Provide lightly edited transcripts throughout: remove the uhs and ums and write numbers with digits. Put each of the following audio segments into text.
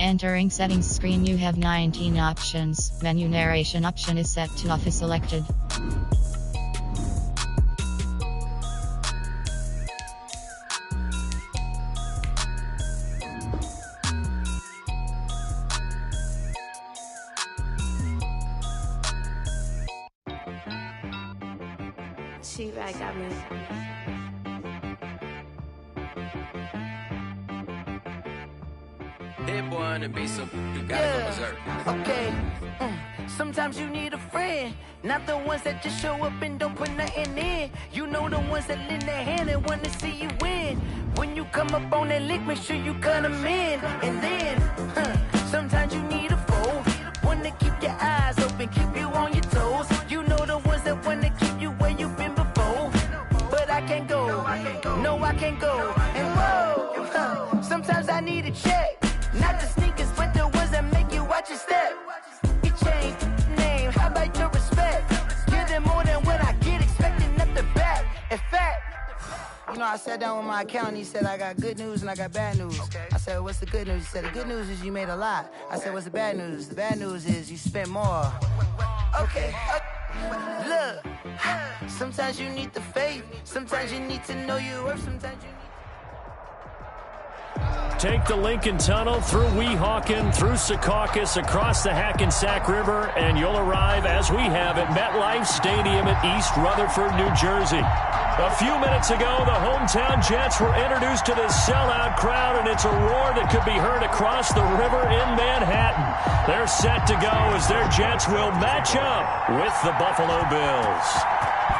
Entering settings screen, you have 19 options. Menu narration option is set to off is selected. She-Rag got me. That boy on the beat, so you gotta go berserk. Okay. Sometimes you need a friend, not the ones that just show up and don't put nothing in. You know the ones that lend their hand and want to see you win. When you come up on that lick, make sure you cut them in. And then, sometimes you need a foe, one to keep your eyes open, keep you on your toes. You know the ones that want to keep you where you've been before. But I can't go, no I can't go. And whoa, sometimes I need a check. Not the sneakers, but the ones that make you watch your step. You change name, how about your respect? Give them more than what I get, expecting nothing back. In fact, you know, I sat down with my accountant, he said, I got good news and I got bad news. I said, what's the good news? He said, the good news is you made a lot. I said, what's the bad news? The bad news is you spent more. Okay. Look, sometimes you need the faith, sometimes you need to know your worth, sometimes you need... Take the Lincoln Tunnel through Weehawken, through Secaucus, across the Hackensack River, and you'll arrive, as we have, at MetLife Stadium at East Rutherford, New Jersey. A few minutes ago, the hometown Jets were introduced to the sellout crowd, and it's a roar that could be heard across the river in Manhattan. They're set to go as their Jets will match up with the Buffalo Bills.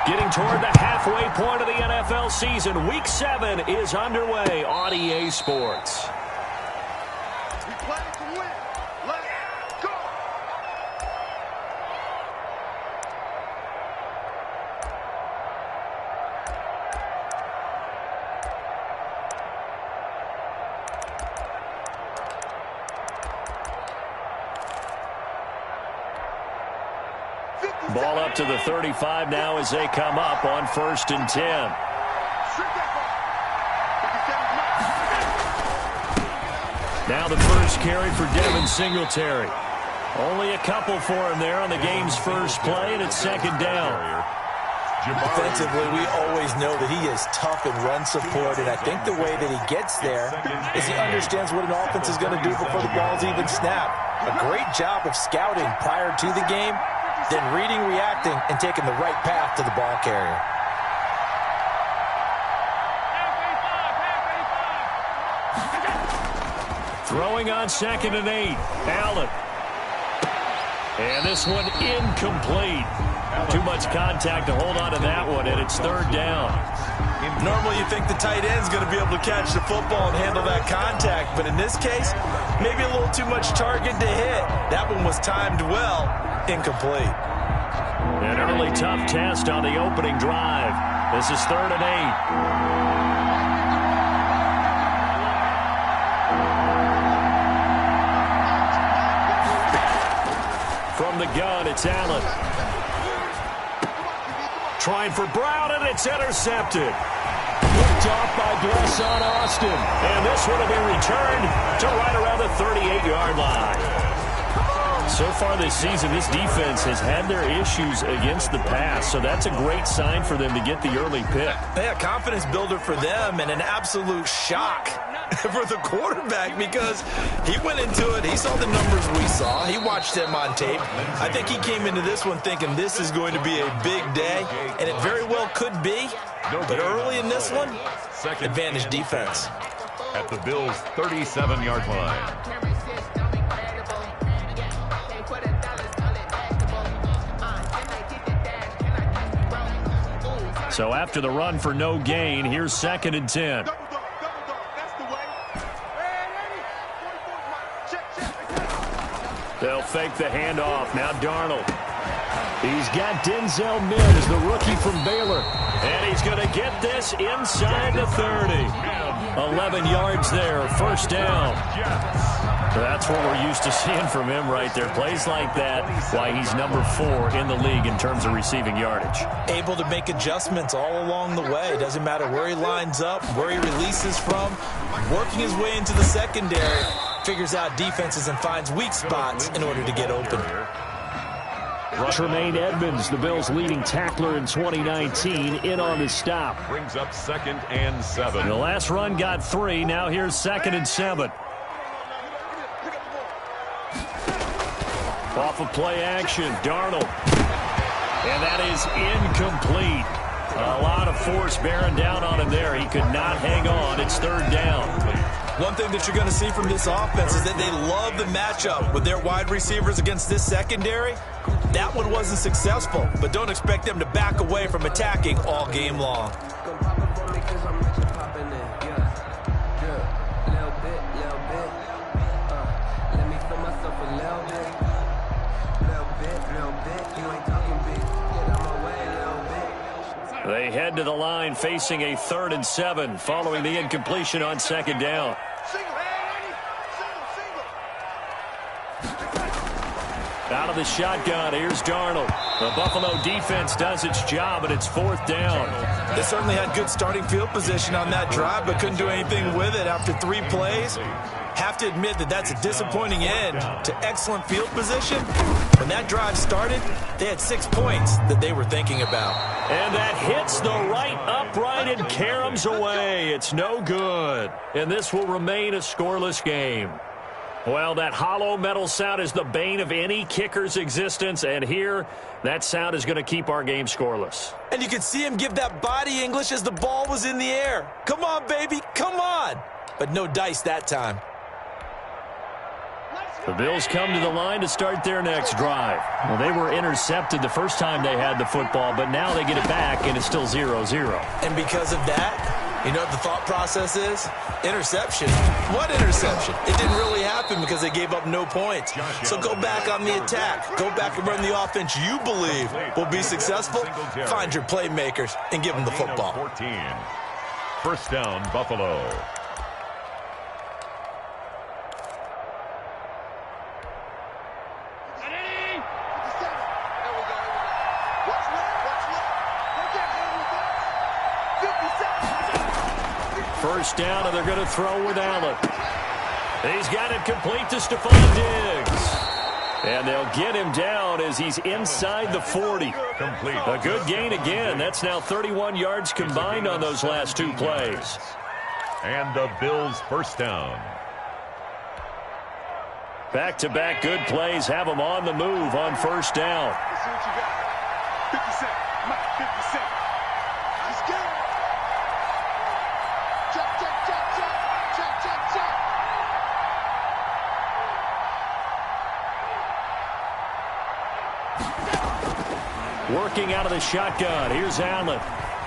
Getting toward the halfway point of the NFL season, Week 7 is underway on EA Sports. We play to win. Let's go. Ball up to the 35 now as they come up on 1st and 10. Now the first carry for Devin Singletary. Only a couple for him there on the game's first play, and it's 2nd down. Defensively, we always know that he is tough in run support, and I think the way that he gets there is he understands what an offense is going to do before the ball's even snapped. A great job of scouting prior to the game, then reading, reacting, and taking the right path to the ball carrier. Throwing on 2nd and 8. Allen. And this one incomplete. Too much contact to hold on to that one, and it's 3rd down. Normally you think the tight end's going to be able to catch the football and handle that contact, but in this case, maybe a little too much target to hit. That one was timed well. Incomplete. An early tough test on the opening drive. This is 3rd and 8. From the gun, it's Allen. Trying for Brown, and it's intercepted. Picked off by Blesson Austin. And this one will be returned to right around the 38-yard line. So far this season, this defense has had their issues against the pass, so that's a great sign for them to get the early pick. Yeah, confidence builder for them and an absolute shock for the quarterback because he went into it. He saw the numbers we saw. He watched them on tape. I think he came into this one thinking this is going to be a big day, and it very well could be. But early in this one, advantage defense. At the Bills' 37-yard line. So after the run for no gain, here's 2nd and 10. They'll fake the handoff. Now Darnold. He's got Denzel Mims, the rookie from Baylor. And he's going to get this inside the 30. 11 yards there, 1st down. That's what we're used to seeing from him right there. Plays like that, why he's number 4 in the league in terms of receiving yardage. Able to make adjustments all along the way. Doesn't matter where he lines up, where he releases from. Working his way into the secondary. figures out defenses and finds weak spots in order to get open. Tremaine Edmonds, the Bills' leading tackler in 2019, in on the stop. Brings up 2nd and 7. The last run got 3. Now here's 2nd and 7. Off of play action, Darnold. And that is incomplete. A lot of force bearing down on him there. He could not hang on. It's 3rd down. One thing that you're going to see from this offense is that they love the matchup with their wide receivers against this secondary. That one wasn't successful, but don't expect them to back away from attacking all game long. They head to the line facing a 3rd and 7 following the incompletion on 2nd down. Out of the shotgun, here's Darnold. The Buffalo defense does its job, and it's 4th down. They certainly had good starting field position on that drive, but couldn't do anything with it after 3 plays. Have to admit that that's a disappointing end to excellent field position. When that drive started, they had 6 points that they were thinking about. And that hits the right upright and caroms away. It's no good. And this will remain a scoreless game. Well, that hollow metal sound is the bane of any kicker's existence, and here, that sound is going to keep our game scoreless. And you could see him give that body English as the ball was in the air. Come on, baby, come on. But no dice that time. The Bills come to the line to start their next drive. Well, they were intercepted the first time they had the football, but now they get it back, and it's still 0-0. And because of that, you know what the thought process is? Interception. What interception? It didn't really happen because they gave up no points. So go back on the attack. Go back and run the offense you believe will be successful. Find your playmakers and give them the football. 14. 1st down, Buffalo. First down, and they're going to throw with Allen. He's got it complete to Stephon Diggs. And they'll get him down as he's inside the 40. Complete. A good gain again. That's now 31 yards combined on those last 2 plays. And the Bills' 1st down. Back-to-back good plays have them on the move on 1st down. Let's see what you got. 50 Cent. 50 Cent. Let's get it. Chop, chop, chop, chop. Chop, chop, chop. Working out of the shotgun. Here's Allen.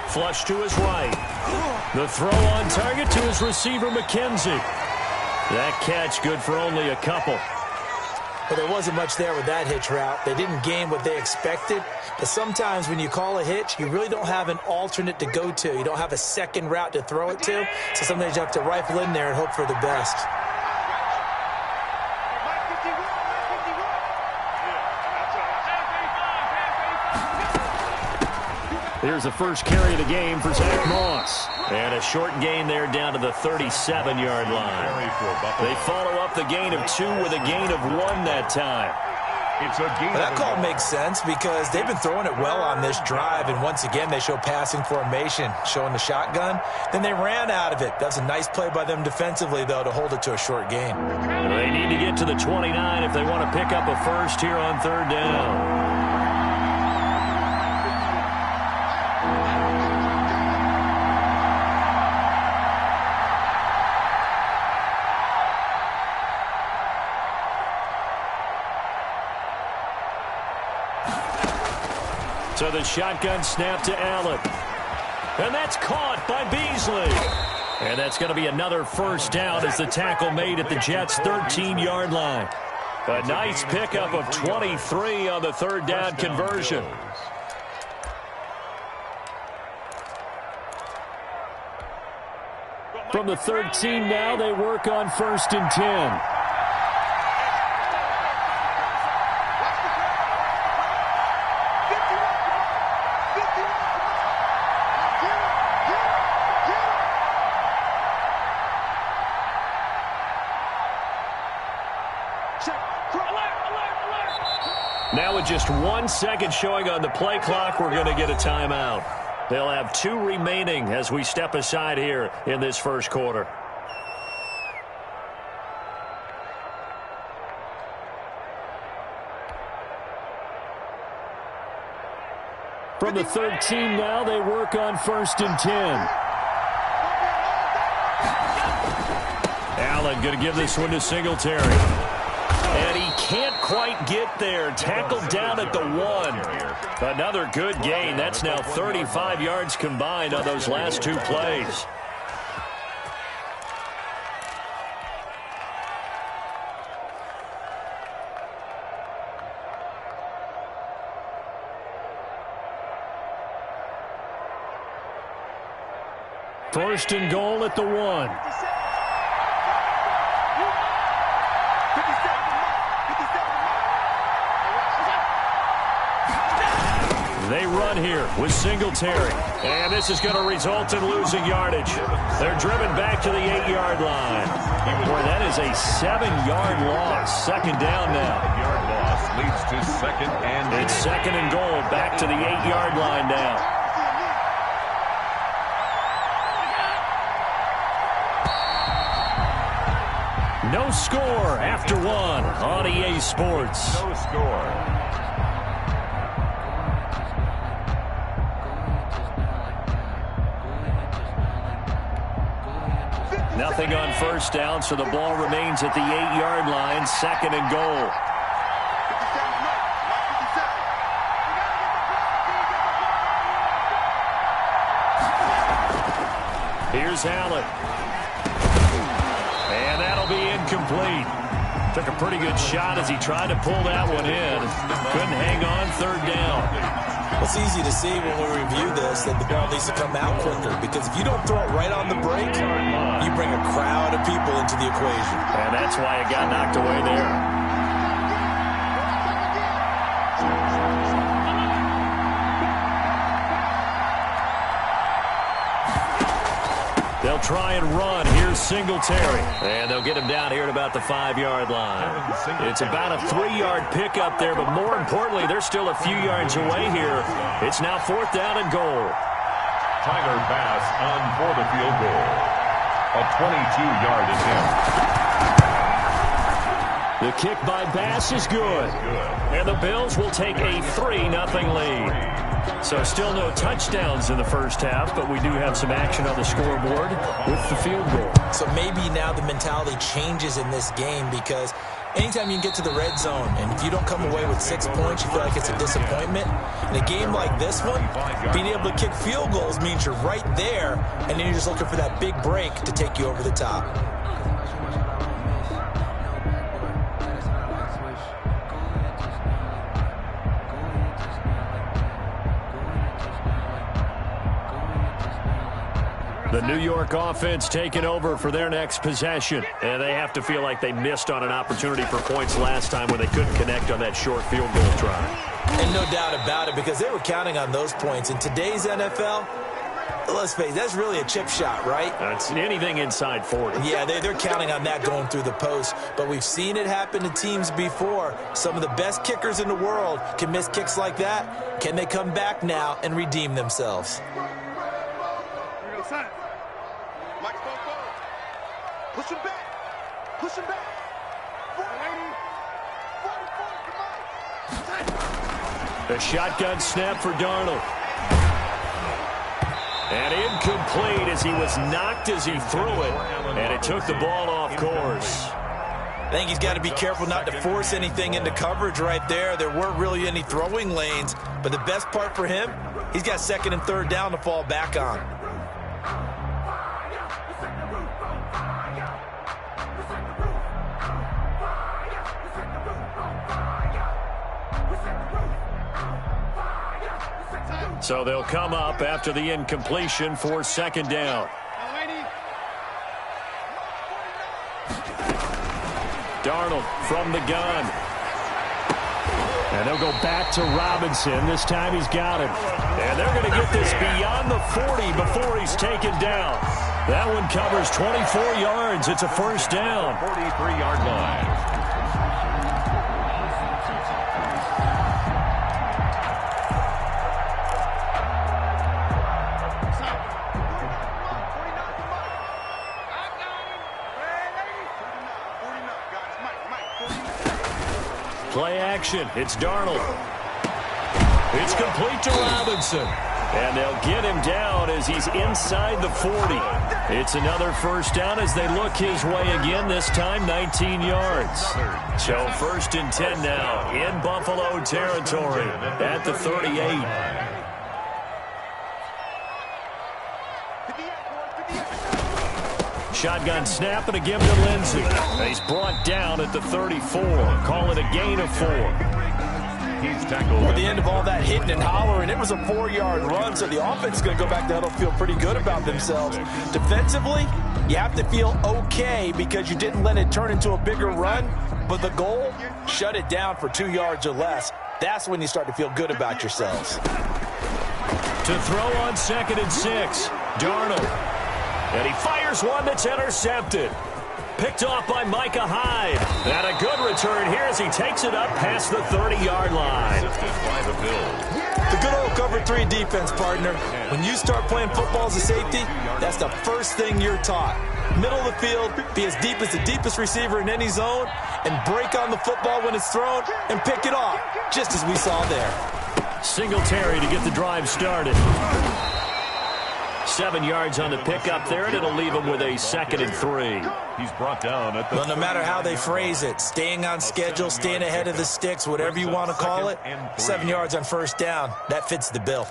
Flush to his right. The throw on target to his receiver, McKenzie. That catch good for only a couple. But there wasn't much there with that hitch route. They didn't gain what they expected. But sometimes when you call a hitch, you really don't have an alternate to go to. You don't have a second route to throw it to. So sometimes you have to rifle in there and hope for the best. Here's the first carry of the game for Zach Moss. And a short gain there down to the 37-yard line. They follow up the gain of 2 with a gain of 1 that time. It's a gain. That call makes sense because they've been throwing it well on this drive, and once again they show passing formation, showing the shotgun. Then they ran out of it. That's a nice play by them defensively, though, to hold it to a short gain. They need to get to the 29 if they want to pick up a first here on 3rd down. So the shotgun snap to Allen. And that's caught by Beasley. And that's going to be another first down as the tackle made at the Jets' 13-yard line. A nice pickup of 23 on the 3rd down conversion. From the 13 now, they work on 1st and 10. Now with just 1 second showing on the play clock, we're going to get a timeout. They'll have 2 remaining as we step aside here in this first quarter. From the 13 now, they work on 1st and 10. Allen going to give this one to Singletary. And he can't quite get there. Tackled down at the 1. Another good gain. That's now 35 yards combined on those last 2 plays. First and goal at the 1. They run here with Singletary. And this is going to result in losing yardage. They're driven back to the 8-yard line. Boy, that is a 7-yard loss. Second down now. Yard loss leads to second and it's second and goal back to the 8-yard line now. No score after 1 on EA Sports. No score. Nothing on first down, so the ball remains at the 8-yard line. Second and goal. Here's Allen. And that'll be incomplete. Took a pretty good shot as he tried to pull that one in. Couldn't hang on, third down. It's easy to see when we review this that the ball needs to come out quicker, because if you don't throw it right on the break, you bring a crowd of people into the equation. And that's why it got knocked away there. They'll try and run. Here's Singletary. And they'll get him down here at about the 5-yard line. It's about a 3-yard pickup there, but more importantly, they're still a few yards away here. It's now 4th down and goal. Tyler Bass on for the field goal. A 22-yard attempt. The kick by Bass is good. And the Bills will take a 3-0 lead. So still no touchdowns in the first half, but we do have some action on the scoreboard with the field goal. So maybe now the mentality changes in this game, because anytime you can get to the red zone, and if you don't come away with 6 points, you feel like it's a disappointment. In a game like this one, being able to kick field goals means you're right there, and then you're just looking for that big break to take you over the top. The New York offense taking over for their next possession. And they have to feel like they missed on an opportunity for points last time when they couldn't connect on that short field goal try. And no doubt about it, because they were counting on those points. In today's NFL, let's face it, that's really a chip shot, right? That's anything inside 40. Yeah, they're counting on that going through the post. But we've seen it happen to teams before. Some of the best kickers in the world can miss kicks like that. Can they come back now and redeem themselves? Push him back. Push him back. 40, The shotgun snap for Darnold. And incomplete as he was knocked as he threw it. And it took the ball off course. I think he's got to be careful not to force anything into coverage right there. There weren't really any throwing lanes. But the best part for him, he's got 2nd and 3rd down to fall back on. So they'll come up after the incompletion for 2nd down. Darnold from the gun. And they'll go back to Robinson. This time he's got him. And they're going to get this beyond the 40 before he's taken down. That one covers 24 yards. It's a 1st down. 43-yard line. Play action. It's Darnold. It's complete to Robinson. And they'll get him down as he's inside the 40. It's another first down as they look his way again, this time 19 yards. So 1st and 10 now in Buffalo territory at the 38. Shotgun snap and a give to Lindsey. He's brought down at the 34. Call it a gain of 4. He's tackled. At the end of all that hitting and hollering, it was a 4-yard run, so the offense is going to go back to huddle, feel pretty good about themselves. Defensively, you have to feel okay because you didn't let it turn into a bigger run, but the goal, shut it down for 2 yards or less. That's when you start to feel good about yourselves. To throw on 2nd and 6, Darnold. And he fires one that's intercepted. Picked off by Micah Hyde. And a good return here as he takes it up past the 30-yard line. The good old cover 3 defense, partner. When you start playing football as a safety, that's the first thing you're taught. Middle of the field, be as deep as the deepest receiver in any zone, and break on the football when it's thrown and pick it off, just as we saw there. Singletary to get the drive started. 7 yards on the pickup there, and it'll leave him with a 2nd and 3. He's brought down at the... Well, no matter how they phrase it, staying on schedule, staying ahead of the sticks, whatever you want to call it, 7 yards on 1st down, that fits the bill.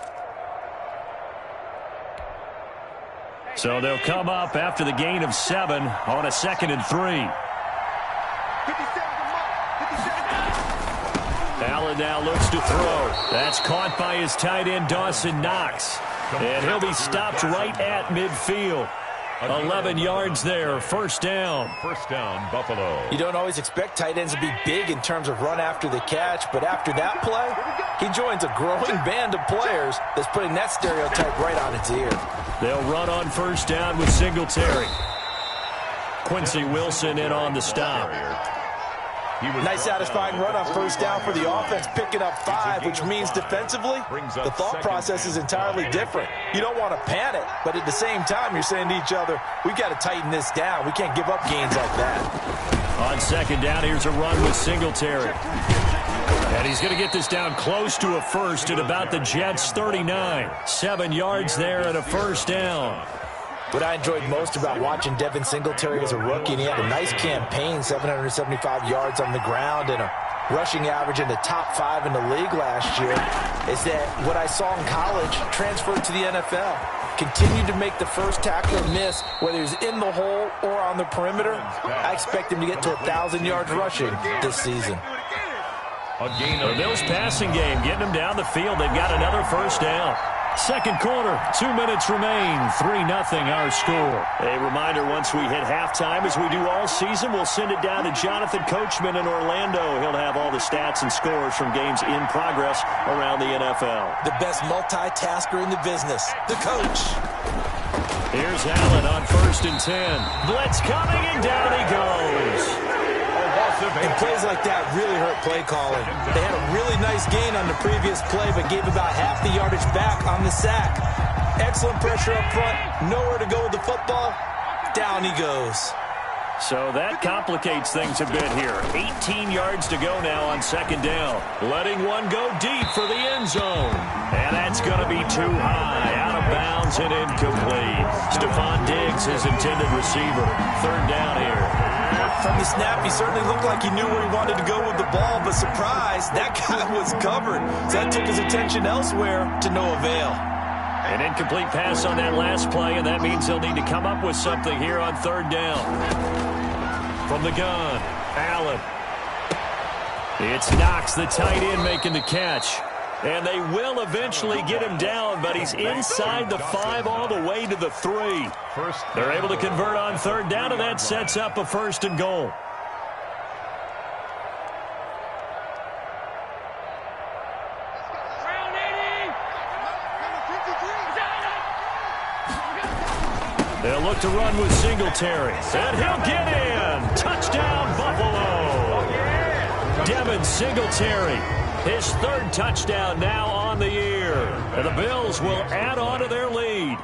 So they'll come up after the gain of 7 on a 2nd and 3. Allen now looks to throw. That's caught by his tight end, Dawson Knox. And he'll be stopped right at midfield. 11 yards there, 1st down. 1st down, Buffalo. You don't always expect tight ends to be big in terms of run after the catch, but after that play, he joins a growing band of players that's putting that stereotype right on its ear. They'll run on 1st down with Singletary. Quincy Wilson in on the stop. Nice satisfying run on 1st down for the offense, picking up 5, which means defensively, the thought process is entirely different. You don't want to panic, but at the same time, you're saying to each other, we've got to tighten this down. We can't give up gains like that. On 2nd down, here's a run with Singletary. And he's going to get this down close to a 1st at about the Jets' 39. 7 yards there and a 1st down. What I enjoyed most about watching Devin Singletary as a rookie, and he had a nice campaign, 775 yards on the ground and a rushing average in the top 5 in the league last year, is that what I saw in college transferred to the NFL. Continued to make the first tackler miss, whether he's in the hole or on the perimeter. I expect him to get to 1,000 yards rushing this season. The Bills passing game, getting them down the field. They've got another 1st down. 2nd quarter, 2 minutes remain, 3-0 our score. A reminder, once we hit halftime, as we do all season, we'll send it down to Jonathan Coachman in Orlando. He'll have all the stats and scores from games in progress around the NFL. The best multitasker in the business, the coach. Here's Allen on 1st and 10. Blitz coming, and down he goes. And plays like that really hurt play calling. They had a really nice gain on the previous play, but gave about half the yardage back on the sack. Excellent pressure up front, nowhere to go with the football. Down he goes. So that complicates things a bit here. 18 yards to go now on 2nd down. Letting one go deep for the end zone. And that's going to be too high. Out of bounds and incomplete. Stephon Diggs, his intended receiver. 3rd down here. From the snap, he certainly looked like he knew where he wanted to go with the ball, but surprise, that guy was covered. So that took his attention elsewhere to no avail. An incomplete pass on that last play, and that means they'll need to come up with something here on 3rd down. From the gun, Allen. It's Knox, the tight end, making the catch. And they will eventually get him down, but he's inside the 5 all the way to the 3. They're able to convert on 3rd down, and that sets up a 1st and goal. They'll look to run with Singletary. And he'll get in. Touchdown, Buffalo. Devin Singletary. His 3rd touchdown now on the year. And the Bills will add on to their lead.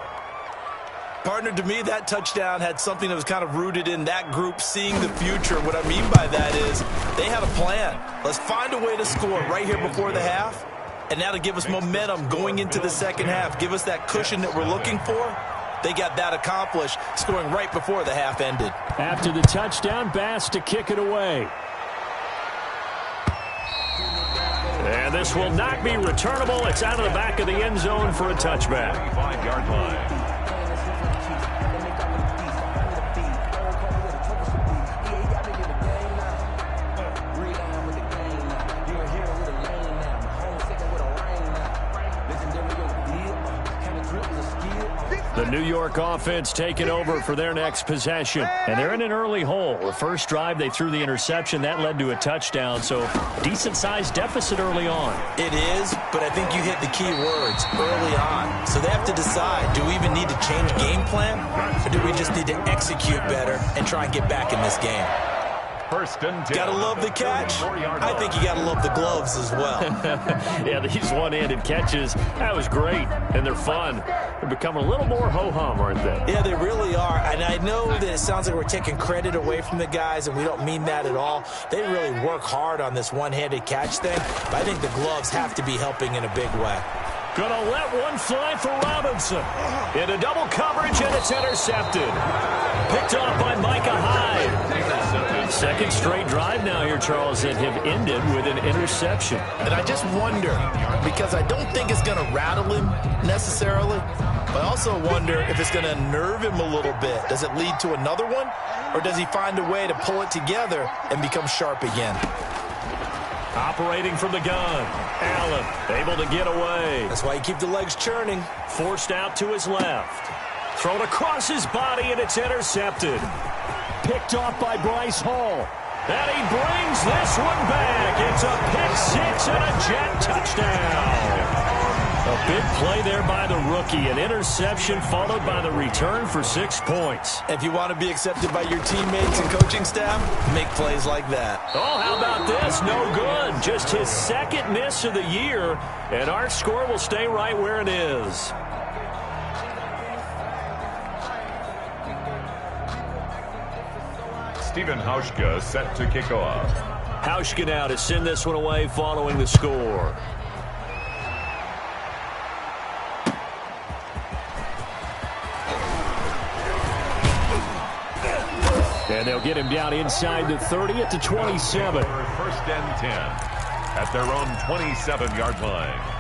Partner, to me, that touchdown had something that was kind of rooted in that group seeing the future. What I mean by that is they had a plan. Let's find a way to score right here before the half, and that'll give us momentum going into the second half, give us that cushion that we're looking for. They got that accomplished, scoring right before the half ended. After the touchdown, Bass to kick it away. And this will not be returnable. It's out of the back of the end zone for a touchback. 5-yard line. The New York offense taking over for their next possession. And they're in an early hole. The first drive, they threw the interception. That led to a touchdown. So decent-sized deficit early on. It is, but I think you hit the key words early on. So they have to decide, do we even need to change game plan? Or do we just need to execute better and try and get back in this game? First and 10. Gotta love the catch. I think you gotta love the gloves as well. Yeah, these one-handed catches, that was great. And they're fun. They're becoming a little more ho-hum, aren't they? Yeah, they really are. And I know that it sounds like we're taking credit away from the guys, and we don't mean that at all. They really work hard on this one-handed catch thing. But I think the gloves have to be helping in a big way. Gonna let one fly for Robinson. Into double coverage, and it's intercepted. Picked off by Micah Hyde. Second straight drive now here, Charles, that have ended with an interception. And I just wonder, because I don't think it's going to rattle him necessarily, but I also wonder if it's going to nerve him a little bit. Does it lead to another one, or does he find a way to pull it together and become sharp again? Operating from the gun. Allen able to get away. That's why you keep the legs churning. Forced out to his left. Thrown across his body, and it's intercepted. Picked off by Bryce Hall. And he brings this one back. It's a pick 6 and a Jet touchdown. A big play there by the rookie. An interception followed by the return for 6 points. If you want to be accepted by your teammates and coaching staff, make plays like that. Oh, how about this? No good. Just his second miss of the year. And our score will stay right where it is. Stephen Hauschka set to kick off. Hauschka now to send this one away following the score. And they'll get him down inside the 30 at the 27. First and 10 at their own 27-yard line.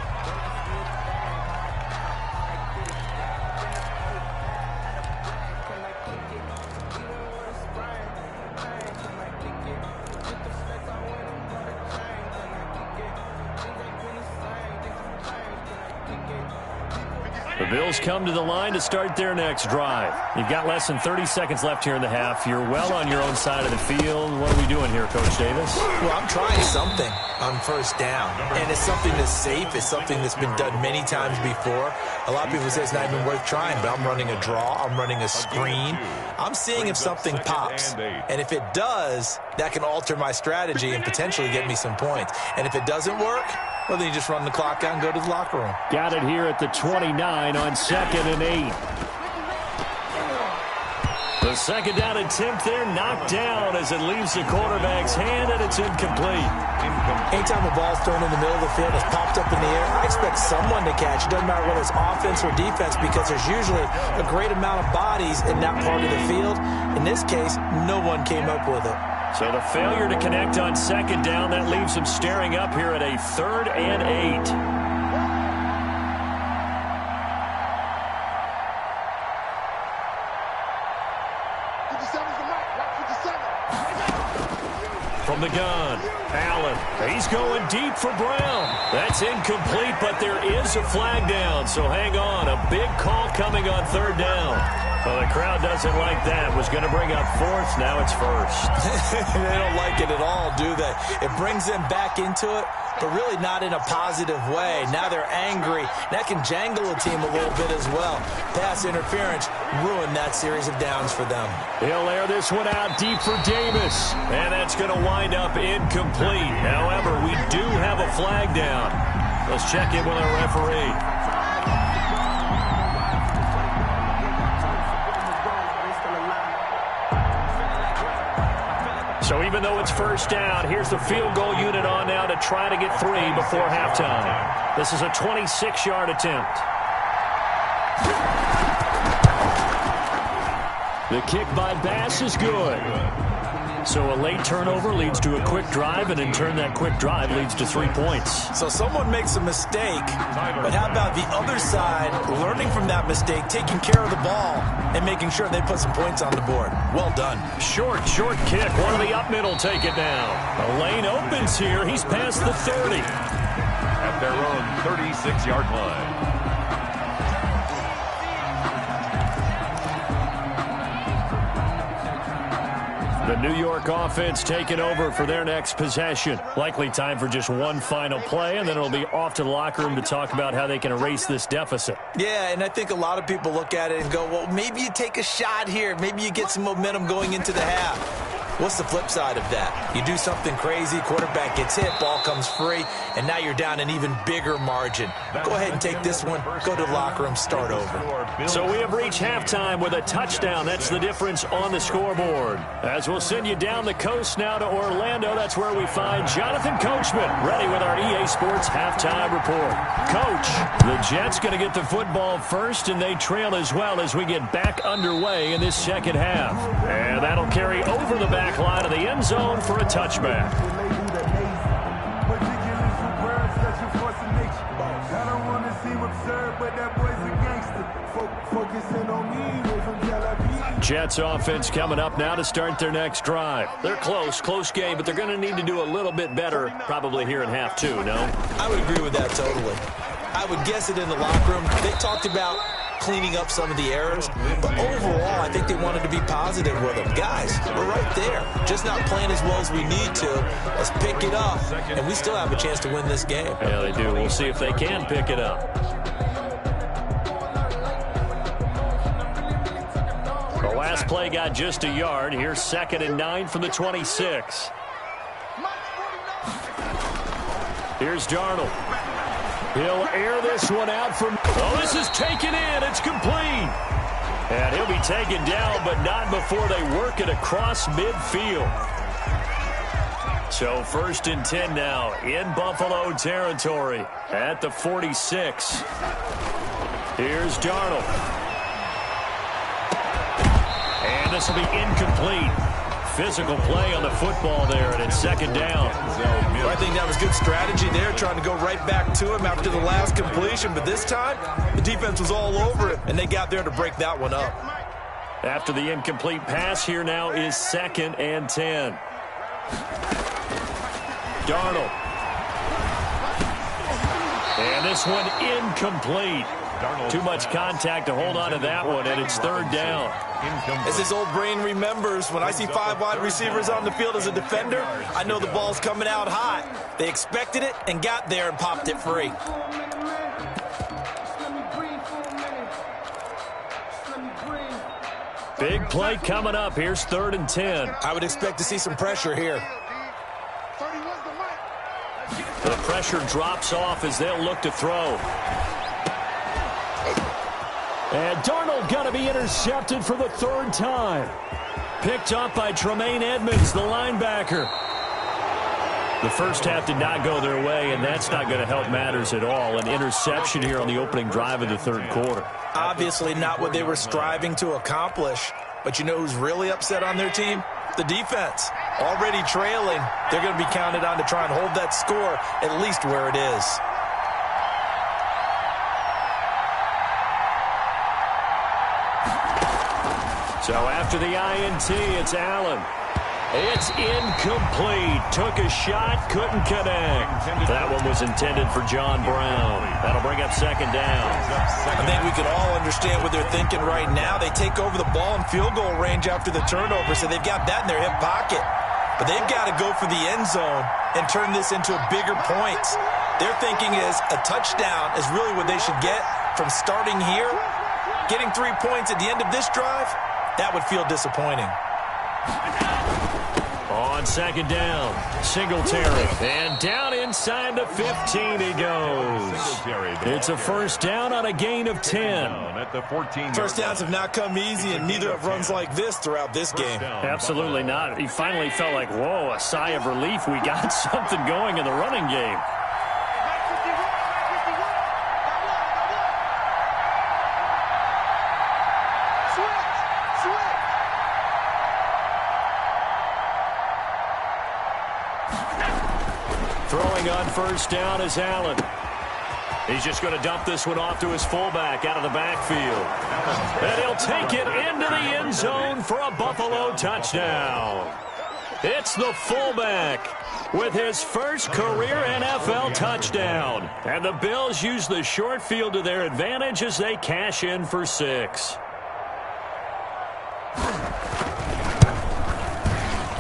The Bills come to the line to start their next drive. You've got less than 30 seconds left here in the half. You're well on your own side of the field. What are we doing here, Coach Davis? Well, I'm trying something on first down. And it's something that's safe. It's something that's been done many times before. A lot of people say it's not even worth trying, but I'm running a draw. I'm running a screen. I'm seeing if something pops. And if it does, that can alter my strategy and potentially get me some points. And if it doesn't work, well, then you just run the clock out and go to the locker room. Got it here at the 29 on 2nd and 8. The second down attempt there knocked down as it leaves the quarterback's hand, and it's incomplete. Anytime a ball's thrown in the middle of the field, it's popped up in the air, I expect someone to catch. It doesn't matter whether it's offense or defense, because there's usually a great amount of bodies in that part of the field. In this case, no one came up with it. So the failure to connect on second down, that leaves him staring up here at a 3rd and 8. From the gun, Allen. He's going deep for Brown. That's incomplete, but there is a flag down, so hang on. A big call coming on 3rd down. Well, the crowd doesn't like that. Was going to bring up 4th. Now it's 1st. They don't like it at all, do they? It brings them back into it, but really not in a positive way. Now they're angry. That can jangle a team a little bit as well. Pass interference ruined that series of downs for them. He'll air this one out deep for Davis, and that's going to wind up incomplete. However, we do have a flag down. Let's check in with our referee. So even though it's first down, here's the field goal unit on now to try to get 3 before halftime. This is a 26-yard attempt. The kick by Bass is good. So a late turnover leads to a quick drive, and in turn that quick drive leads to 3 points. So someone makes a mistake, but how about the other side learning from that mistake, taking care of the ball, and making sure they put some points on the board? Well done. Short kick. One of the up middle take it down. A lane opens here. He's past the 30. At their own 36-yard line. The New York offense taking over for their next possession. Likely time for just one final play, and then it'll be off to the locker room to talk about how they can erase this deficit. Yeah, and I think a lot of people look at it and go, well, maybe you take a shot here. Maybe you get some momentum going into the half. What's the flip side of that? You do something crazy, quarterback gets hit, ball comes free, and now you're down an even bigger margin. Go ahead and take this one, go to the locker room, start over. So we have reached halftime with a touchdown. That's the difference on the scoreboard. As we'll send you down the coast now to Orlando, that's where we find Jonathan Coachman, ready with our EA Sports halftime report. Coach, the Jets going to get the football first, and they trail as well as we get back underway in this second half. And that'll carry over the back line of the end zone for a touchback. Jets offense coming up now to start their next drive. They're close game, but they're going to need to do a little bit better probably here in half 2, no? I would agree with that totally. I would guess it in the locker room. They talked about cleaning up some of the errors, but overall I think they wanted to be positive with them. Guys, we're right there, just not playing as well as we need to. Let's pick it up, and we still have a chance to win this game. Yeah, they do. We'll see if they can pick it up. The last play got just a yard. Here's 2nd and 9 from the 26. Here's Darnold. He'll air this one out from... Oh, this is taken in. It's complete. And he'll be taken down, but not before they work it across midfield. So 1st and 10 now in Buffalo territory at the 46. Here's Darnold. And this will be incomplete. Physical play on the football there, and it's 2nd down. Well, I think that was good strategy there, trying to go right back to him after the last completion. But this time, the defense was all over it, and they got there to break that one up. After the incomplete pass, here now is 2nd and 10. Darnold. And this one incomplete. Too much contact to hold on to that one, and it's 3rd down. As his old brain remembers, when I see 5 wide receivers on the field as a defender, I know the ball's coming out hot. They expected it and got there and popped it free. Big play coming up. Here's 3rd and 10. I would expect to see some pressure here. The pressure drops off as they'll look to throw. And Darnold going to be intercepted for the 3rd time. Picked up by Tremaine Edmonds, the linebacker. The first half did not go their way, and that's not going to help matters at all. An interception here on the opening drive of the 3rd quarter. Obviously not what they were striving to accomplish. But you know who's really upset on their team? The defense. Already trailing. They're going to be counted on to try and hold that score at least where it is. So after the INT, it's Allen. It's incomplete. Took a shot, couldn't connect. That one was intended for John Brown. That'll bring up 2nd down. I think we could all understand what they're thinking right now. They take over the ball in field goal range after the turnover, so they've got that in their hip pocket. But they've got to go for the end zone and turn this into bigger points. Their thinking is a touchdown is really what they should get from starting here. Getting 3 points at the end of this drive, that would feel disappointing. On second down, Singletary. And down inside the 15 he goes. It's a first down on a gain of 10. At the 14. First downs have not come easy, and neither have runs like this throughout this game. Absolutely not. He finally felt like, whoa, a sigh of relief. We got something going in the running game. Throwing on first down is Allen. He's just going to dump this one off to his fullback out of the backfield. And he'll take it into the end zone for a Buffalo touchdown. It's the fullback with his first career NFL touchdown. And the Bills use the short field to their advantage as they cash in for 6.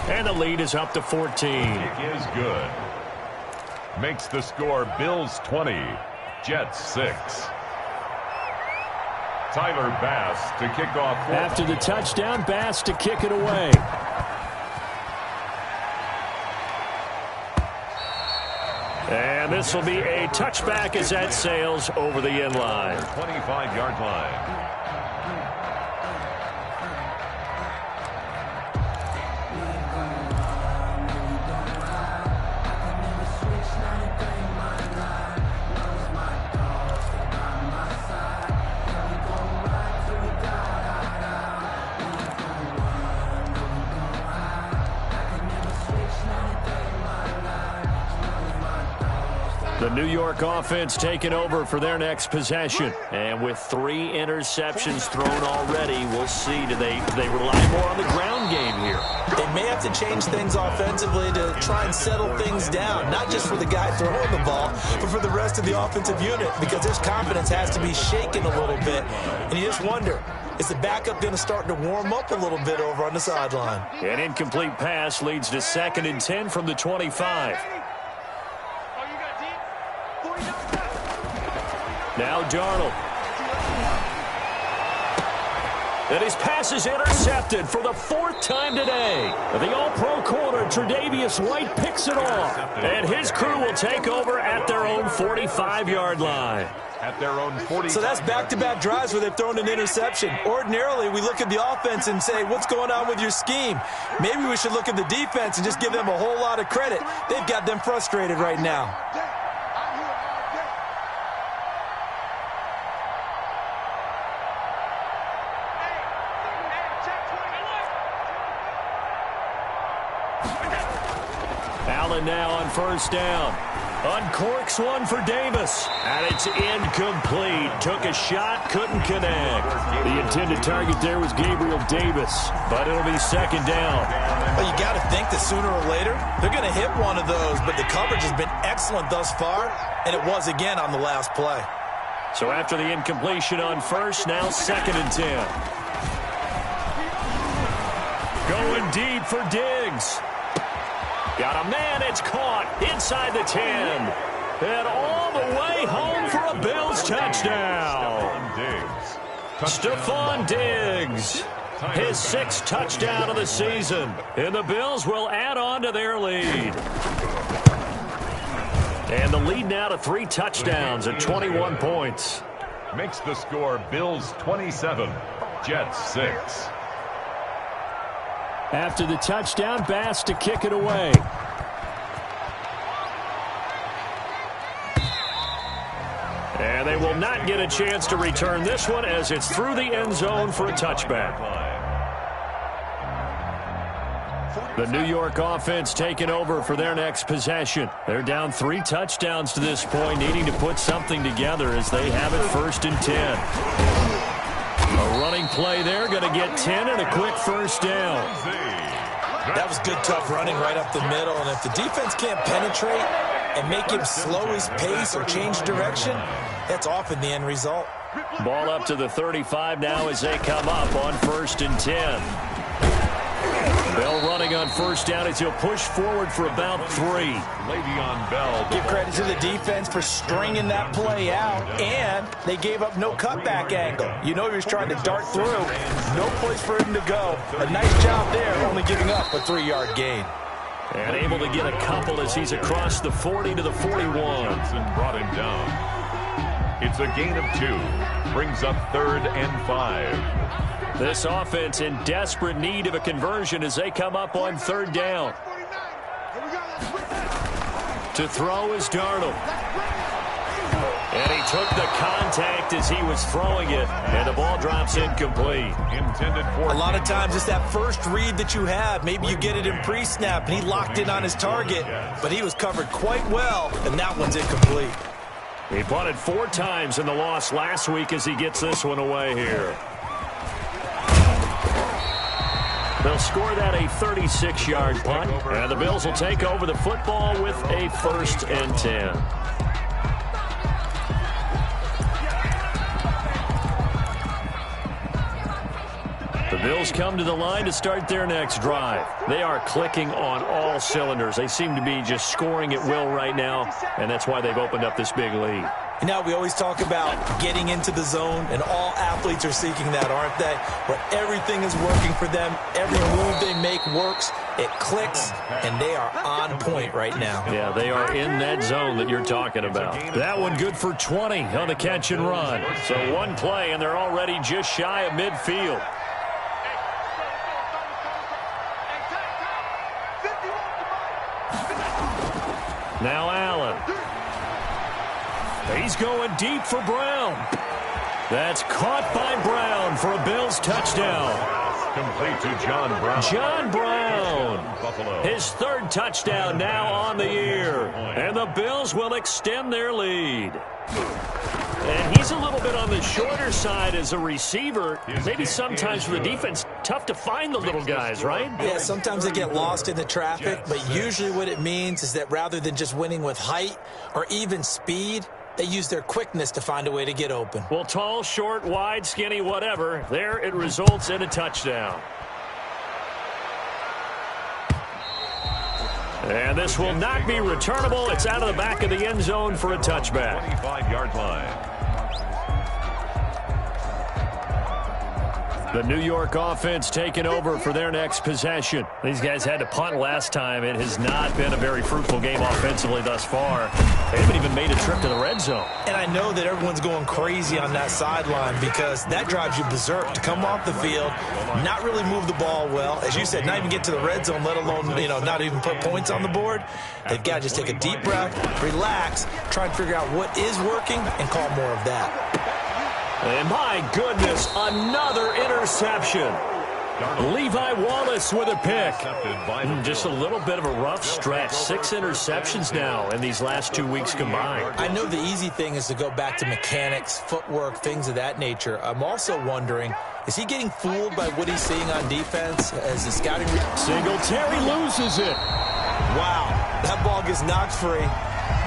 And the lead is up to 14. Kick is good. Makes the score Bills 20, Jets 6. Tyler Bass to kick off. After the touchdown, Bass to kick it away. And this will be a touchback as that sails over the end line. 25-yard line. The New York offense taking over for their next possession. And with 3 interceptions thrown already, we'll see. Do they rely more on the ground game here? They may have to change things offensively to try and settle things down, not just for the guy throwing the ball, but for the rest of the offensive unit, because his confidence has to be shaken a little bit. And you just wonder, is the backup going to start to warm up a little bit over on the sideline? An incomplete pass leads to 2nd and 10 from the 25. Now Darnold. And his pass is intercepted for the 4th time today. The all-pro corner, Tre'Davious White, picks it off. And his crew will take over at their own 45-yard line. At their own 40. So that's back-to-back drives where they've thrown an interception. Ordinarily, we look at the offense and say, what's going on with your scheme? Maybe we should look at the defense and just give them a whole lot of credit. They've got them frustrated right now. Allen now on first down. Uncorks one for Davis. And it's incomplete. Took a shot, couldn't connect. The intended target there was Gabriel Davis. But it'll be 2nd down. Well, you got to think that sooner or later, they're going to hit one of those. But the coverage has been excellent thus far. And it was again on the last play. So after the incompletion on first, now 2nd and 10. Going deep for Diggs. Got a man, it's caught inside the 10. And all the way home for a Bills touchdown. Stephon Diggs, his 6th touchdown of the season. And the Bills will add on to their lead. And the lead now to 3 touchdowns at 21 points. Makes the score Bills 27, Jets 6. After the touchdown, Bass to kick it away. And they will not get a chance to return this one as it's through the end zone for a touchback. The New York offense taking over for their next possession. They're down 3 touchdowns to this point, needing to put something together as they have it 1st and 10. A running play there, going to get 10 and a quick first down. That was good, tough running right up the middle. And if the defense can't penetrate and make him slow his pace or change direction, that's often the end result. Ball up to the 35 now as they come up on 1st and 10. Bell running on first down as he'll push forward for about 3. Le'Veon Bell. Give credit to the defense for stringing that play out, and they gave up no cutback angle. You know he was trying to dart through. No place for him to go. A nice job there, only giving up a 3-yard gain. And able to get a couple as he's across the 40 to the 41. Johnson brought him down. It's a gain of 2. Brings up 3rd and 5. This offense in desperate need of a conversion as they come up on 3rd down. To throw is Darnold. And he took the contact as he was throwing it, and the ball drops incomplete. Intended for a lot of times it's that first read that you have. Maybe you get it in pre-snap, and he locked in on his target, but he was covered quite well, and that one's incomplete. He punted 4 times in the loss last week as he gets this one away here. They'll score that a 36-yard punt, and the Bills will take over the football with a 1st and 10. The Bills come to the line to start their next drive. They are clicking on all cylinders. They seem to be just scoring at will right now, and that's why they've opened up this big lead. You know, we always talk about getting into the zone, and all athletes are seeking that, aren't they? Where everything is working for them, every move they make works, it clicks, and they are on point right now. Yeah, they are in that zone that you're talking about. That one good for 20 on the catch and run. So one play, and they're already just shy of midfield. Now Allen. He's going deep for Brown. That's caught by Brown for a Bills touchdown. Complete to John Brown. John Brown. His 3rd touchdown now on the year. And the Bills will extend their lead. And he's a little bit on the shorter side as a receiver. Maybe sometimes for the defense, tough to find the little guys, right? Yeah, sometimes they get lost in the traffic, but usually what it means is that rather than just winning with height or even speed, they use their quickness to find a way to get open. Well, tall, short, wide, skinny, whatever, there it results in a touchdown. And this will not be returnable. It's out of the back of the end zone for a touchback. 25-yard line. The New York offense taking over for their next possession. These guys had to punt last time. It has not been a very fruitful game offensively thus far. They haven't even made a trip to the red zone. And I know that everyone's going crazy on that sideline because that drives you berserk to come off the field, not really move the ball well. As you said, not even get to the red zone, let alone, not even put points on the board. They've got to just take a deep breath, relax, try and figure out what is working, and call more of that. And my goodness, another interception. Levi Wallace with a pick. Just a little bit of a rough stretch. 6 interceptions now in these last 2 weeks combined. I know the easy thing is to go back to mechanics, footwork, things of that nature. I'm also wondering, is he getting fooled by what he's seeing on defense as the scouting? Singletary loses it. Wow, that ball gets knocked free,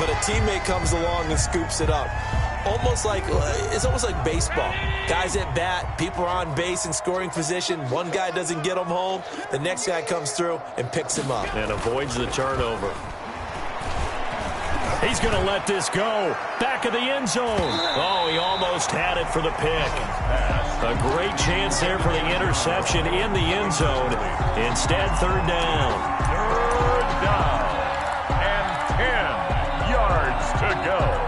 but a teammate comes along and scoops it up. It's almost like baseball. Guys at bat, people are on base in scoring position. One guy doesn't get him home. The next guy comes through and picks him up. And avoids the turnover. He's going to let this go. Back of the end zone. Oh, he almost had it for the pick. A great chance there for the interception in the end zone. Instead, 3rd down. 3rd down. And 10 yards to go.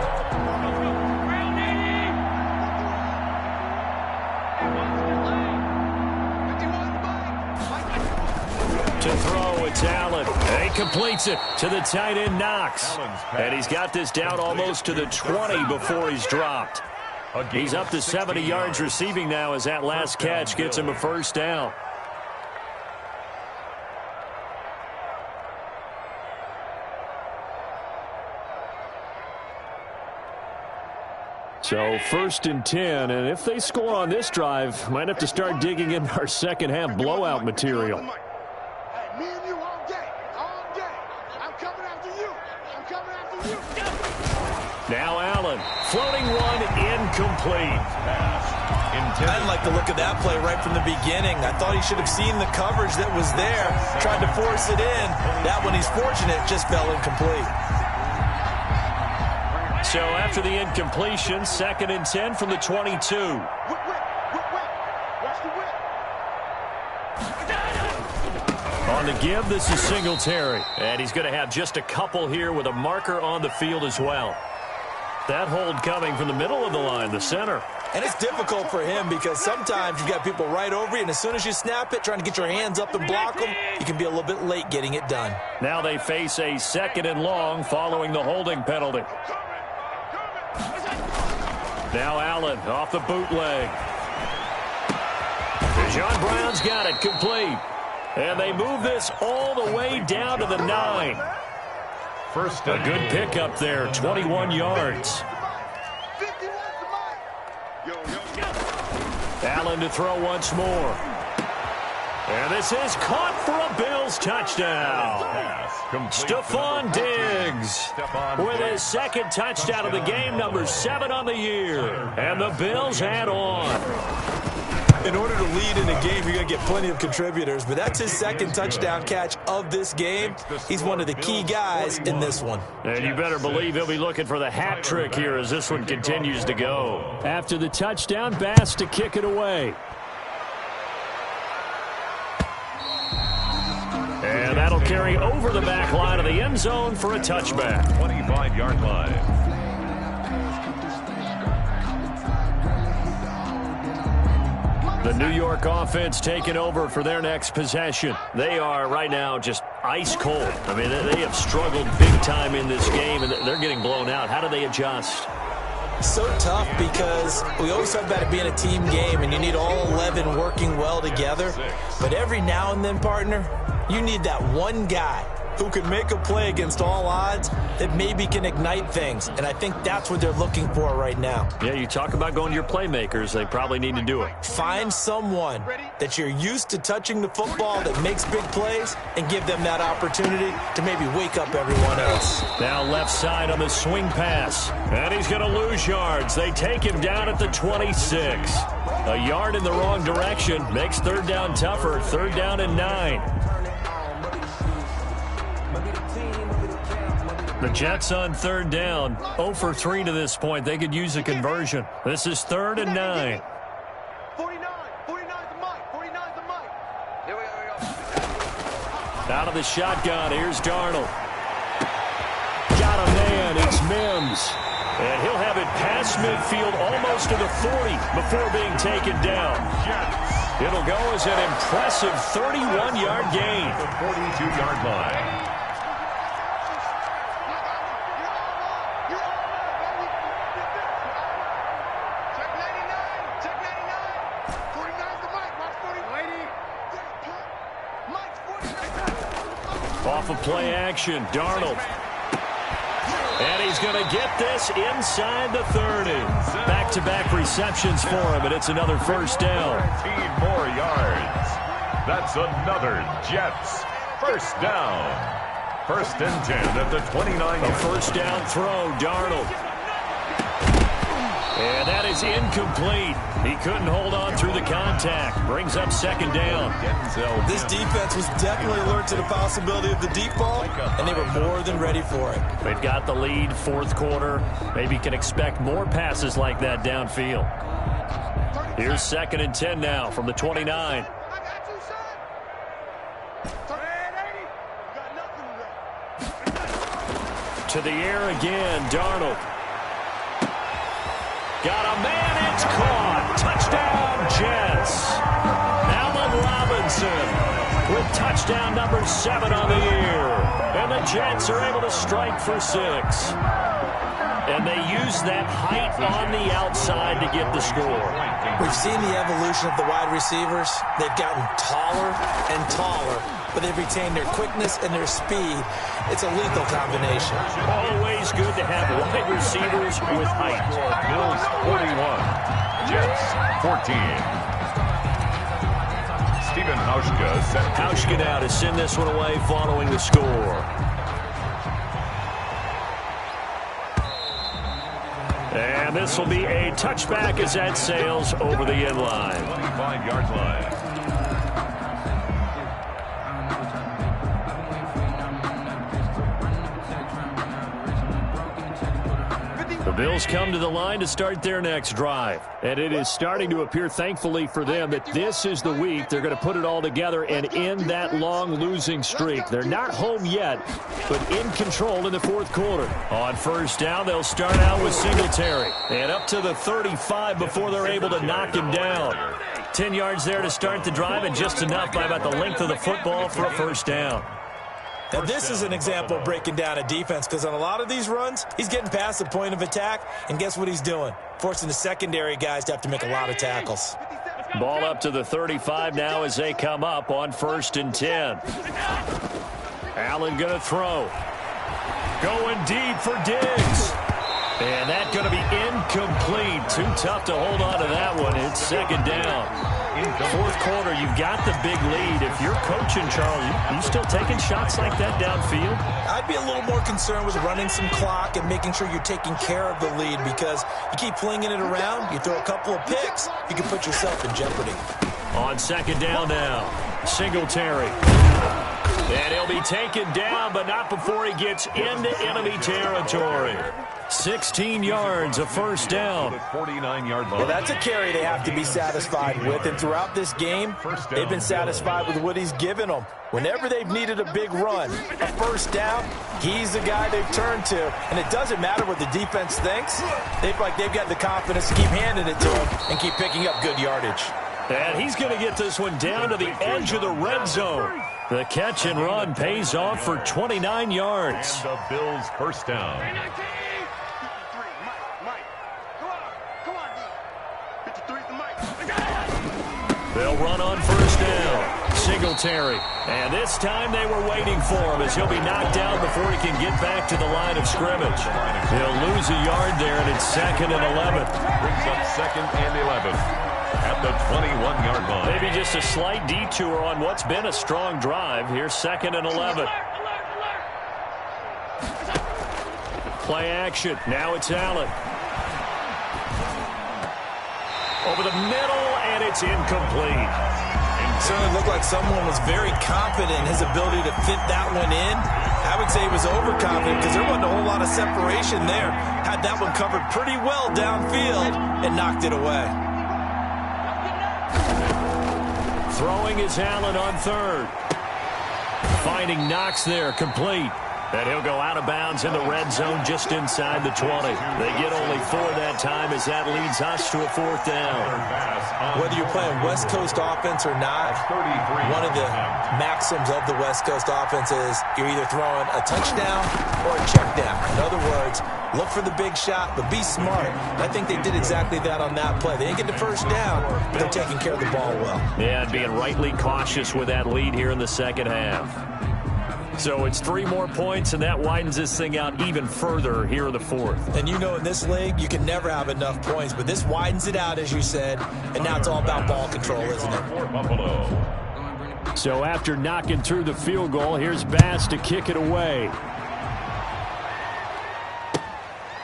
To throw, it's Allen. And he completes it to the tight end, Knox. And he's got this down almost to the 20 before he's dropped. He's up to 70 yards receiving now as that last catch gets him a 1st down. So 1st and 10, and if they score on this drive, might have to start digging in our second half blowout material. Me and you all day. I'm coming after you. Now Allen, floating one, incomplete. I didn't like the look of that play right from the beginning. I thought he should have seen the coverage that was there, tried to force it in. That one, he's fortunate, just fell incomplete. So after the incompletion, 2nd and 10 from the 22. On the give, this is Singletary. And he's going to have just a couple here with a marker on the field as well. That hold coming from the middle of the line, the center. And it's difficult for him because sometimes you've got people right over you, and as soon as you snap it, trying to get your hands up and block them, you can be a little bit late getting it done. Now they face a 2nd and long following the holding penalty. Now Allen off the bootleg. John Brown's got it complete. And they move this all the way down to the 9. A good pickup there, 21 yards. Allen to throw once more. And this is caught for a Bills touchdown. Stephon Diggs with his 2nd touchdown of the game, number 7 on the year. And the Bills add on. In order to lead in a game, you're going to get plenty of contributors, but that's his 2nd touchdown catch of this game. He's one of the key guys in this one. And you better believe he'll be looking for the hat trick here as this one continues to go. After the touchdown, Bass to kick it away. And that'll carry over the back line of the end zone for a touchback. 25-yard line. The New York offense taking over for their next possession. They are right now just ice cold. I mean, they have struggled big time in this game, and they're getting blown out. How do they adjust? So tough because we always talk about it being a team game, and you need all 11 working well together. But every now and then, partner, you need that one guy who can make a play against all odds that maybe can ignite things. And I think that's what they're looking for right now. Yeah, you talk about going to your playmakers. They probably need to do it. Find someone that you're used to touching the football that makes big plays and give them that opportunity to maybe wake up everyone else. Now left side on the swing pass. And he's going to lose yards. They take him down at the 26. A yard in the wrong direction makes 3rd down tougher. 3rd down and 9. The Jets on 3rd down, 0 for 3 to this point. They could use a conversion. This is 3rd and 9. 49's the mic. 49's the mic. Here we go. Out of the shotgun, here's Darnold. Got a man, it's Mims. And he'll have it past midfield almost to the 40 before being taken down. It'll go as an impressive 31-yard gain. The 42-yard line. Off of play action, Darnold. And he's going to get this inside the 30. Back-to-back receptions for him, and it's another 1st down. 13 more yards. That's another Jets 1st down. 1st and 10 at the 29. A 1st down throw, Darnold. And that is incomplete. He couldn't hold on through the contact. Brings up 2nd down. This defense was definitely alert to the possibility of the deep ball, and they were more than ready for it. They've got the lead, 4th quarter. Maybe can expect more passes like that downfield. Here's 2nd and 10 now from the 29. To the air again, Darnold. Got a man, it's caught. Touchdown, Jets. Allen Robinson with touchdown number 7 on the year. And the Jets are able to strike for 6. And they use that height on the outside to get the score. We've seen the evolution of the wide receivers. They've gotten taller and taller, but they've retained their quickness and their speed. It's a lethal combination. Always good to have wide receivers with height. Bills 41, Jets 14. Stephen Hauschka set. Hauschka now to send this one away following the score. And this will be a touchback as that sails over the end line. 25-yard line. Bills come to the line to start their next drive. And it is starting to appear, thankfully for them, that this is the week they're going to put it all together and end that long losing streak. They're not home yet, but in control in the fourth quarter. On first down, they'll start out with Singletary. And up to the 35 before they're able to knock him down. 10 yards there to start the drive, and just enough by about the length of the football for a first down. Now, this is an example of breaking down a defense, because on a lot of these runs, he's getting past the point of attack, and guess what he's doing? Forcing the secondary guys to have to make a lot of tackles. Ball up to the 35 now as they come up on 1st and 10. Allen going to throw. Going deep for Diggs. And that's going to be incomplete. Too tough to hold on to that one. It's 2nd down. Fourth quarter, you've got the big lead. If you're coaching, Charles, you still taking shots like that downfield? I'd be a little more concerned with running some clock and making sure you're taking care of the lead, because you keep flinging it around, you throw a couple of picks, you can put yourself in jeopardy. On 2nd down now, Singletary. And he'll be taken down, but not before he gets into enemy territory. 16 yards, a first down. 49-yard line. Well, that's a carry they have to be satisfied with, and throughout this game, they've been satisfied with what he's given them. Whenever they've needed a big run, a first down, he's the guy they've turned to, and it doesn't matter what the defense thinks. They've got the confidence to keep handing it to him and keep picking up good yardage. And he's going to get this one down to the edge of the red zone. The catch and run pays off for 29 yards. And the Bills' first down. They'll run on first down. Singletary. And this time they were waiting for him, as he'll be knocked down before he can get back to the line of scrimmage. He'll lose a yard there, and it's 2nd and 11. Brings up 2nd and 11 at the 21-yard line. Maybe just a slight detour on what's been a strong drive. Here's 2nd and 11. Play action. Now it's Allen. Over the middle, and it's incomplete. It certainly looked like someone was very confident in his ability to fit that one in. I would say he was overconfident, because there wasn't a whole lot of separation there. Had that one covered pretty well downfield and knocked it away. Throwing is Allen on 3rd. Finding Knox there, complete. And he'll go out of bounds in the red zone just inside the 20. They get only 4 that time, as that leads us to a 4th down. Whether you're playing West Coast offense or not, one of the maxims of the West Coast offense is you're either throwing a touchdown or a check down. In other words, look for the big shot, but be smart. And I think they did exactly that on that play. They didn't get the first down, but they're taking care of the ball well. Yeah, and being rightly cautious with that lead here in the second half. So it's 3 more points, and that widens this thing out even further here in the 4th. And you know, in this league, you can never have enough points, but this widens it out, as you said, and now it's all about ball control, isn't it? So after knocking through the field goal, here's Bass to kick it away.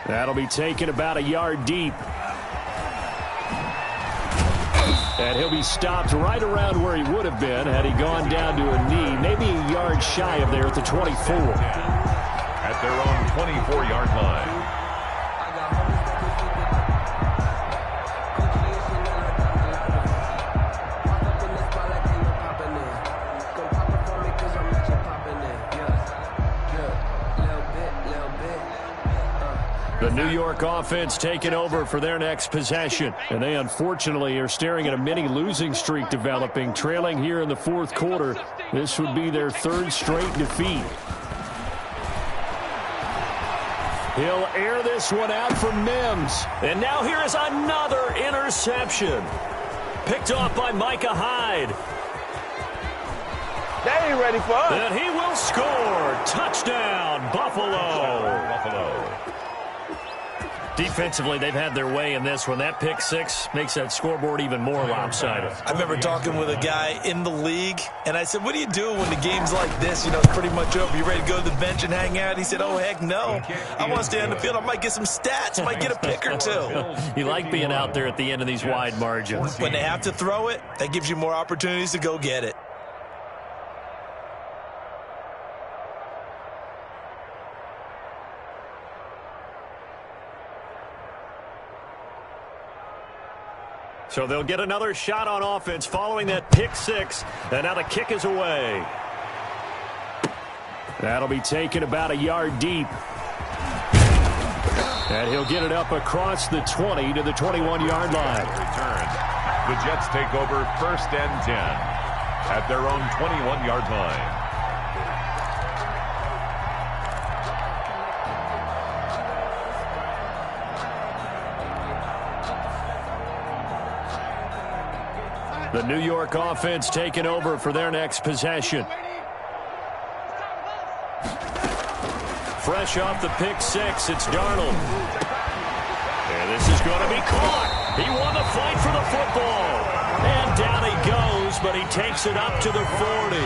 That'll be taken about a yard deep. And he'll be stopped right around where he would have been had he gone down to a knee, maybe a yard shy of there at the 24. At their own 24-yard line. The New York offense taking over for their next possession. And they unfortunately are staring at a mini losing streak developing, trailing here in the 4th quarter. This would be their 3rd straight defeat. He'll air this one out for Mims. And now here is another interception. Picked off by Micah Hyde. They ain't ready for us. And he will score. Touchdown, Buffalo. Defensively, they've had their way in this one. That pick 6 makes that scoreboard even more lopsided. I remember talking with a guy in the league, and I said, what do you do when the game's like this? You know, it's pretty much over. You ready to go to the bench and hang out? He said, oh, heck no. I want to stay on the field. I might get some stats. I might get a pick or 2. You like being out there at the end of these wide margins. When they have to throw it, that gives you more opportunities to go get it. So they'll get another shot on offense following that pick six. And now the kick is away. That'll be taken about a yard deep. And he'll get it up across the 20 to the 21-yard line. Return. The Jets take over 1st and 10 at their own 21-yard line. The New York offense taking over for their next possession. Fresh off the pick six, it's Darnold. And this is going to be caught. He won the fight for the football. And down he goes, but he takes it up to the 40.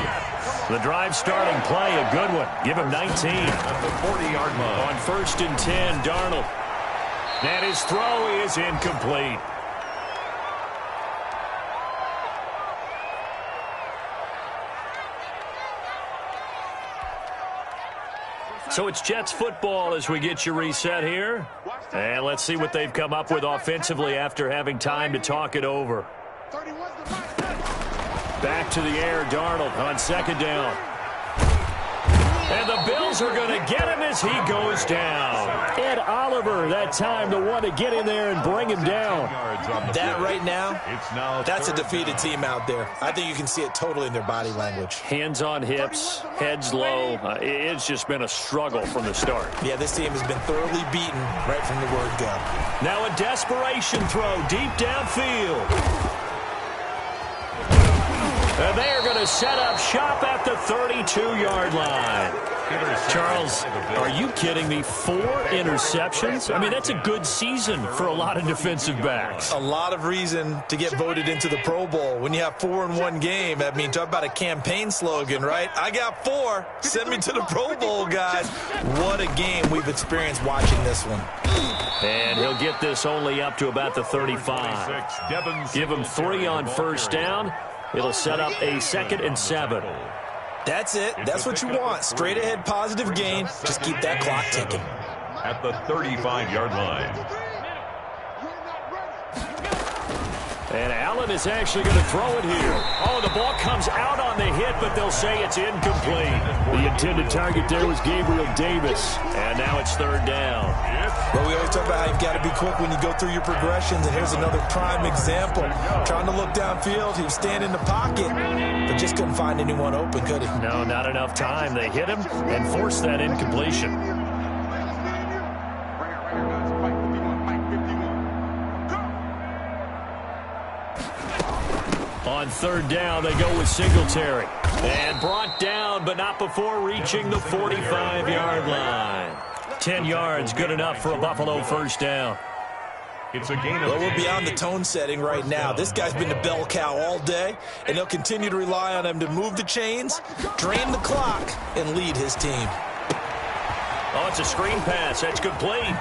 The drive starting play, a good one. Give him 19. At the 40-yard line. On 1st and 10, Darnold. And his throw is incomplete. So it's Jets football as we get you reset here. And let's see what they've come up with offensively after having time to talk it over. Back to the air, Darnold on 2nd down. And the Bills are going to get him as he goes down. Ed Oliver, that time, the one to get in there and bring him down. That right now, that's a defeated team out there. I think you can see it totally in their body language. Hands on hips, heads low. It's just been a struggle from the start. Yeah, this team has been thoroughly beaten right from the word go. Now a desperation throw deep downfield. And they are going to set up shop at the 32-yard line. Charles, are you kidding me? 4 interceptions? I mean, that's a good season for a lot of defensive backs. A lot of reason to get voted into the Pro Bowl. When you have 4 in one game, I mean, talk about a campaign slogan, right? I got 4. Send me to the Pro Bowl, guys. What a game we've experienced watching this one. And he'll get this only up to about the 35. Give him 3 on 1st down. It'll set up a 2nd and 7. That's it. That's what you want. Straight ahead, positive gain. Just keep that clock ticking. At the 35-yard line. And Allen is actually going to throw it here. Oh, the ball comes out on the hit, but they'll say it's incomplete. The intended target there was Gabriel Davis. And now it's 3rd down. Well, we always talk about how you've got to be quick when you go through your progressions, and here's another prime example. Trying to look downfield, he was standing in the pocket, but just couldn't find anyone open, could he? No, not enough time. They hit him and forced that incompletion. On 3rd down, they go with Singletary. And brought down, but not before reaching the 45-yard line. 10 yards, good enough for a Buffalo 1st down. It's a gain of Well, we're beyond the tone setting right now. This guy's been a bell cow all day, and he'll continue to rely on him to move the chains, drain the clock, and lead his team. Oh, it's a screen pass. That's complete.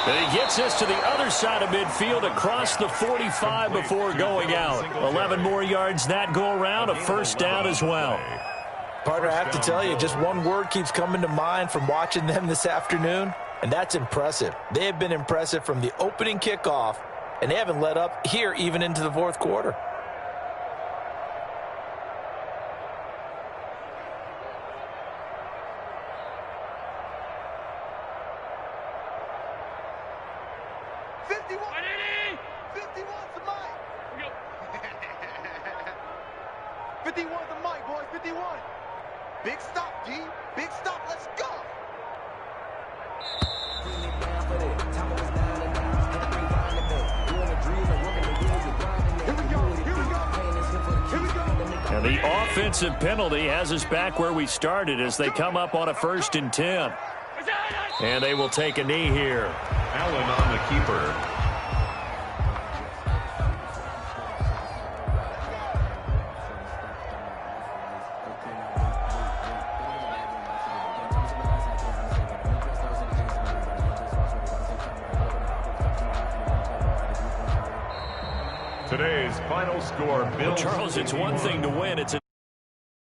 And he gets us to the other side of midfield across the 45 before going out. 11 more yards that go around, a 1st down as well. Partner, I have to tell you, just one word keeps coming to mind from watching them this afternoon, and that's impressive. They have been impressive from the opening kickoff, and they haven't let up here even into the 4th quarter. Big stop, D. Big stop. Let's go. Here we go. Here we go. Here we go. And the offensive penalty has us back where we started as they come up on a 1st and 10. And they will take a knee here. Allen on the keeper. Today's final score, Bills. Charles, it's one thing to win. It's